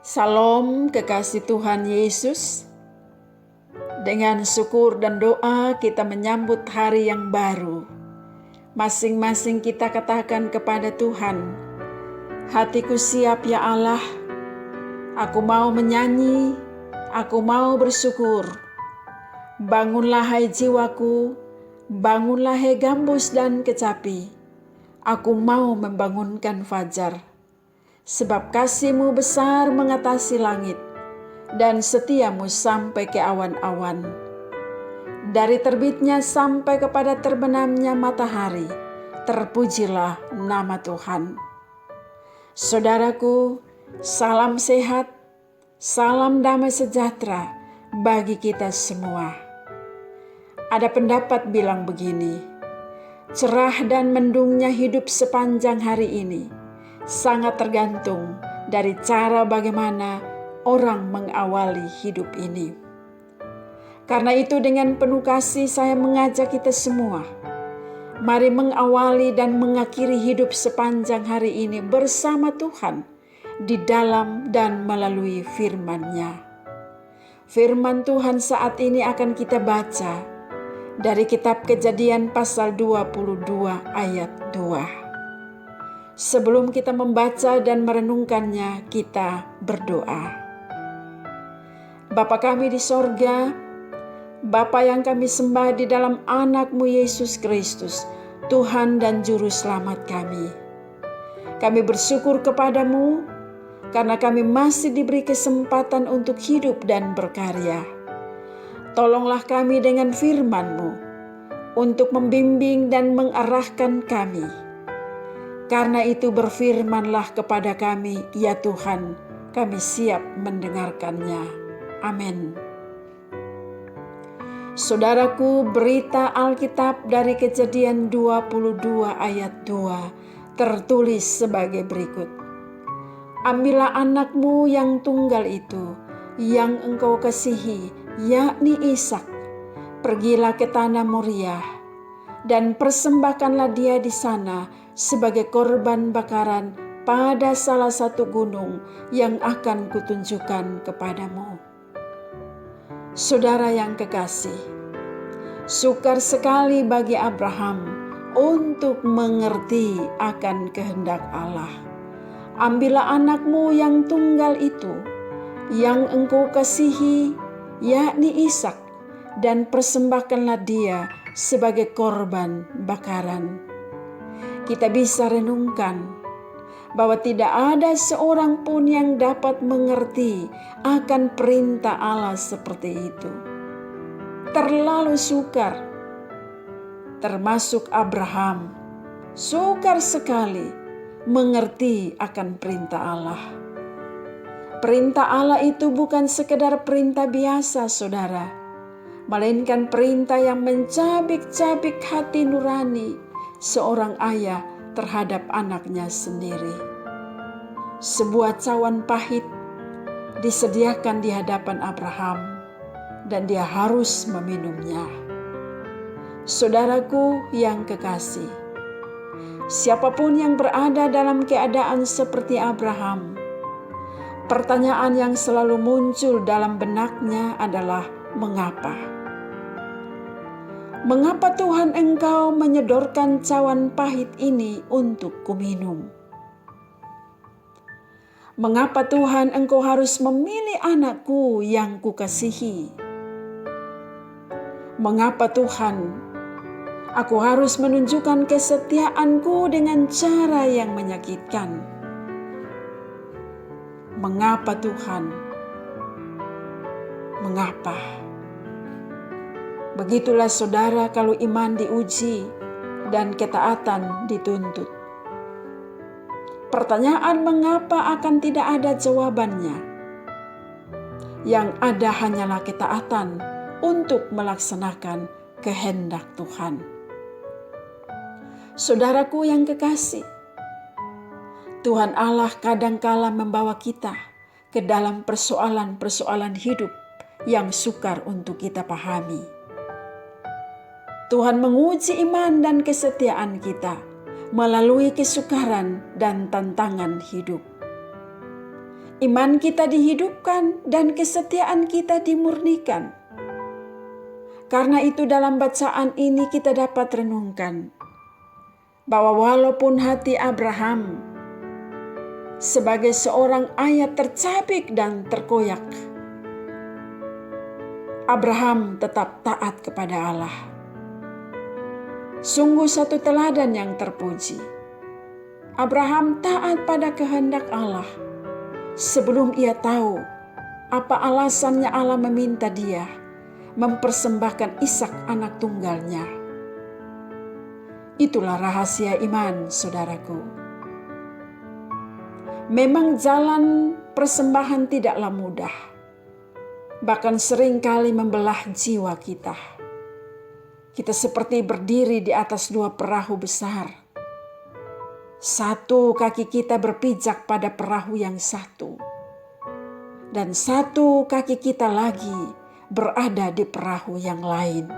Salam kekasih Tuhan Yesus. Dengan syukur dan doa kita menyambut hari yang baru. Masing-masing kita katakan kepada Tuhan, hatiku siap ya Allah, aku mau menyanyi, aku mau bersyukur. Bangunlah hai jiwaku, bangunlah hai gambus dan kecapi, aku mau membangunkan fajar. Sebab kasih-Mu besar mengatasi langit, dan setiamu sampai ke awan-awan. Dari terbitnya sampai kepada terbenamnya matahari, terpujilah nama Tuhan. Saudaraku, salam sehat, salam damai sejahtera bagi kita semua. Ada pendapat bilang begini, cerah dan mendungnya hidup sepanjang hari ini sangat tergantung dari cara bagaimana orang mengawali hidup ini. Karena itu dengan penuh kasih saya mengajak kita semua, mari mengawali dan mengakhiri hidup sepanjang hari ini bersama Tuhan di dalam dan melalui firman-Nya. Firman Tuhan saat ini akan kita baca dari kitab Kejadian pasal 22 ayat 2. Sebelum kita membaca dan merenungkannya, kita berdoa. Bapa kami di sorga, Bapa yang kami sembah di dalam anak-Mu Yesus Kristus, Tuhan dan Juru Selamat kami. Kami bersyukur kepadamu karena kami masih diberi kesempatan untuk hidup dan berkarya. Tolonglah kami dengan firman-Mu untuk membimbing dan mengarahkan kami. Karena itu berfirmanlah kepada kami, ya Tuhan, kami siap mendengarkannya. Amin. Saudaraku, berita Alkitab dari Kejadian 22 ayat 2 tertulis sebagai berikut. Ambillah anakmu yang tunggal itu, yang engkau kasihi, yakni Ishak. Pergilah ke tanah Moriah, dan persembahkanlah dia di sana sebagai korban bakaran pada salah satu gunung yang akan kutunjukkan kepadamu. Saudara yang kekasih, sukar sekali bagi Abraham untuk mengerti akan kehendak Allah. Ambillah anakmu yang tunggal itu, yang engkau kasihi, yakni Ishak, dan persembahkanlah dia sebagai korban bakaran. Kita bisa renungkan bahwa tidak ada seorang pun yang dapat mengerti akan perintah Allah seperti itu. Terlalu sukar, termasuk Abraham, sukar sekali mengerti akan perintah Allah. Perintah Allah itu bukan sekedar perintah biasa, saudara, melainkan perintah yang mencabik-cabik hati nurani seorang ayah terhadap anaknya sendiri. Sebuah cawan pahit disediakan di hadapan Abraham dan dia harus meminumnya. Saudaraku yang kekasih, siapapun yang berada dalam keadaan seperti Abraham, pertanyaan yang selalu muncul dalam benaknya adalah mengapa? Mengapa Tuhan engkau menyodorkan cawan pahit ini untuk kuminum? Mengapa Tuhan engkau harus memilih anakku yang kukasihi? Mengapa Tuhan aku harus menunjukkan kesetiaanku dengan cara yang menyakitkan? Mengapa Tuhan? Mengapa? Begitulah saudara kalau iman diuji dan ketaatan dituntut. Pertanyaan mengapa akan tidak ada jawabannya. Yang ada hanyalah ketaatan untuk melaksanakan kehendak Tuhan. Saudaraku yang kekasih, Tuhan Allah kadangkala membawa kita ke dalam persoalan-persoalan hidup yang sukar untuk kita pahami. Tuhan menguji iman dan kesetiaan kita melalui kesukaran dan tantangan hidup. iman kita dihidupkan dan kesetiaan kita dimurnikan. Karena itu dalam bacaan ini kita dapat renungkan bahwa walaupun hati Abraham sebagai seorang ayah tercabik dan terkoyak, Abraham tetap taat kepada Allah. Sungguh satu teladan yang terpuji. Abraham taat pada kehendak Allah sebelum ia tahu apa alasannya Allah meminta dia mempersembahkan Ishak anak tunggalnya. Itulah rahasia iman, saudaraku. Memang jalan persembahan tidaklah mudah, bahkan seringkali membelah jiwa kita. Kita seperti berdiri di atas dua perahu besar. Satu kaki kita berpijak pada perahu yang satu, dan satu kaki kita lagi berada di perahu yang lain.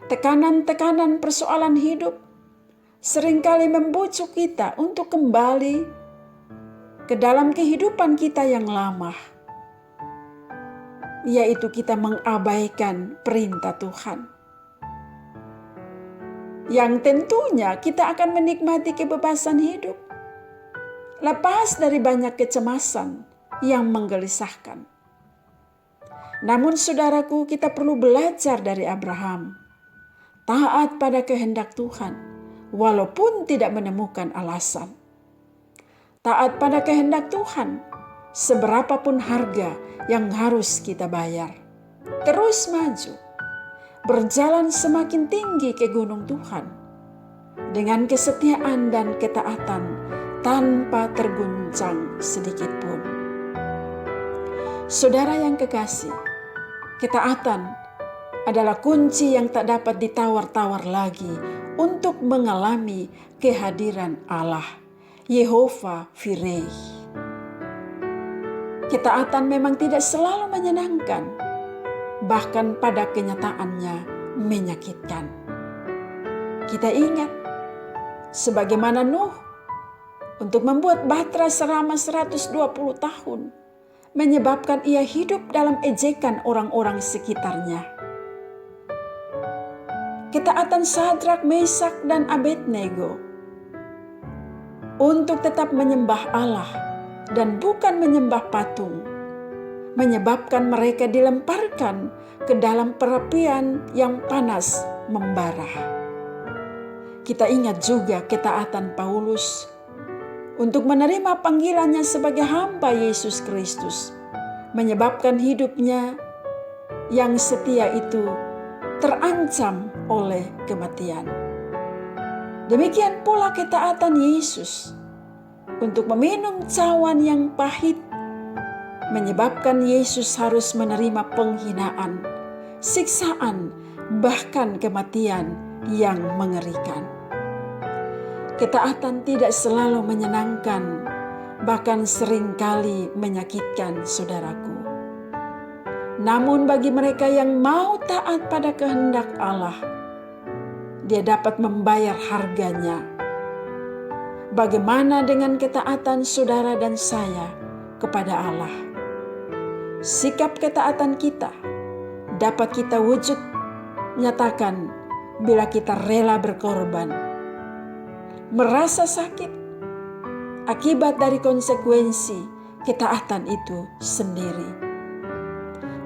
Tekanan-tekanan persoalan hidup seringkali membujuk kita untuk kembali ke dalam kehidupan kita yang lama, yaitu kita mengabaikan perintah Tuhan. Yang tentunya kita akan menikmati kebebasan hidup, lepas dari banyak kecemasan yang menggelisahkan. Namun saudaraku, kita perlu belajar dari Abraham, taat pada kehendak Tuhan, walaupun tidak menemukan alasan. Taat pada kehendak Tuhan, seberapapun harga yang harus kita bayar. Terus maju, berjalan semakin tinggi ke gunung Tuhan, dengan kesetiaan dan ketaatan tanpa terguncang sedikit pun. Saudara yang kekasih, ketaatan adalah kunci yang tak dapat ditawar-tawar lagi untuk mengalami kehadiran Allah, Yehova Jireh. Ketaatan memang tidak selalu menyenangkan, bahkan pada kenyataannya menyakitkan. Kita ingat sebagaimana Nuh untuk membuat bahtera selama 120 tahun menyebabkan ia hidup dalam ejekan orang-orang sekitarnya. Ketaatan Sadrak, Mesak, dan Abednego untuk tetap menyembah Allah dan bukan menyembah patung menyebabkan mereka dilemparkan ke dalam perapian yang panas membara. Kita ingat juga ketaatan Paulus untuk menerima panggilannya sebagai hamba Yesus Kristus, menyebabkan hidupnya yang setia itu terancam oleh kematian. Demikian pula ketaatan Yesus untuk meminum cawan yang pahit, menyebabkan Yesus harus menerima penghinaan, siksaan, bahkan kematian yang mengerikan. Ketaatan tidak selalu menyenangkan, bahkan seringkali menyakitkan, saudaraku. Namun bagi mereka yang mau taat pada kehendak Allah, dia dapat membayar harganya. Bagaimana dengan ketaatan saudara dan saya kepada Allah? Sikap ketaatan kita dapat kita wujud nyatakan bila kita rela berkorban, merasa sakit akibat dari konsekuensi ketaatan itu sendiri.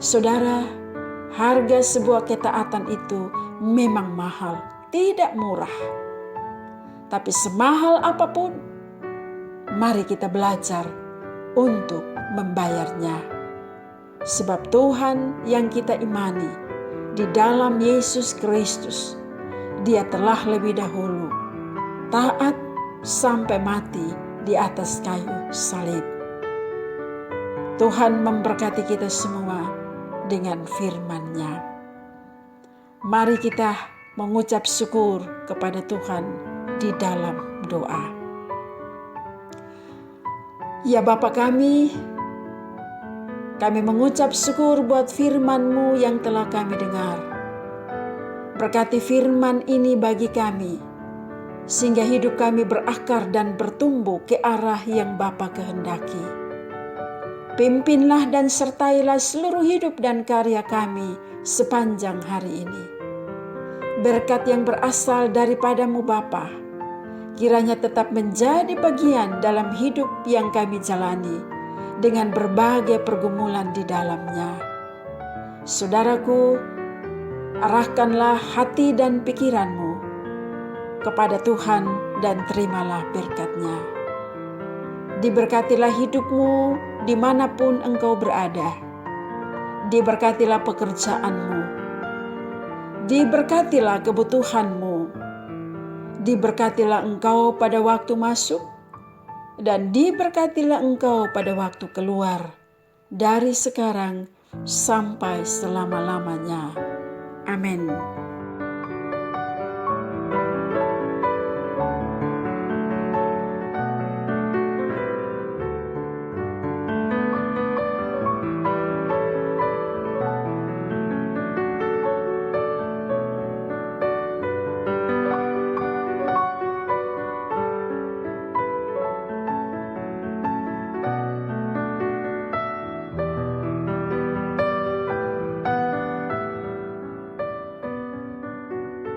Saudara, harga sebuah ketaatan itu memang mahal, tidak murah. Tapi semahal apapun, mari kita belajar untuk membayarnya. Sebab Tuhan yang kita imani di dalam Yesus Kristus, Dia telah lebih dahulu taat sampai mati di atas kayu salib. Tuhan memberkati kita semua dengan firman-Nya. Mari kita mengucap syukur kepada Tuhan di dalam doa. Ya Bapa kami mengucap syukur buat firman-Mu yang telah kami dengar. Berkati firman ini bagi kami, sehingga hidup kami berakar dan bertumbuh ke arah yang Bapa kehendaki. Pimpinlah dan sertailah seluruh hidup dan karya kami sepanjang hari ini. Berkat yang berasal daripadamu Bapa, kiranya tetap menjadi bagian dalam hidup yang kami jalani dengan berbagai pergumulan di dalamnya. Saudaraku, arahkanlah hati dan pikiranmu kepada Tuhan dan terimalah berkat-Nya. Diberkatilah hidupmu dimanapun engkau berada. Diberkatilah pekerjaanmu. Diberkatilah kebutuhanmu. Diberkatilah engkau pada waktu masuk, dan diberkatilah engkau pada waktu keluar, dari sekarang sampai selama-lamanya. Amin.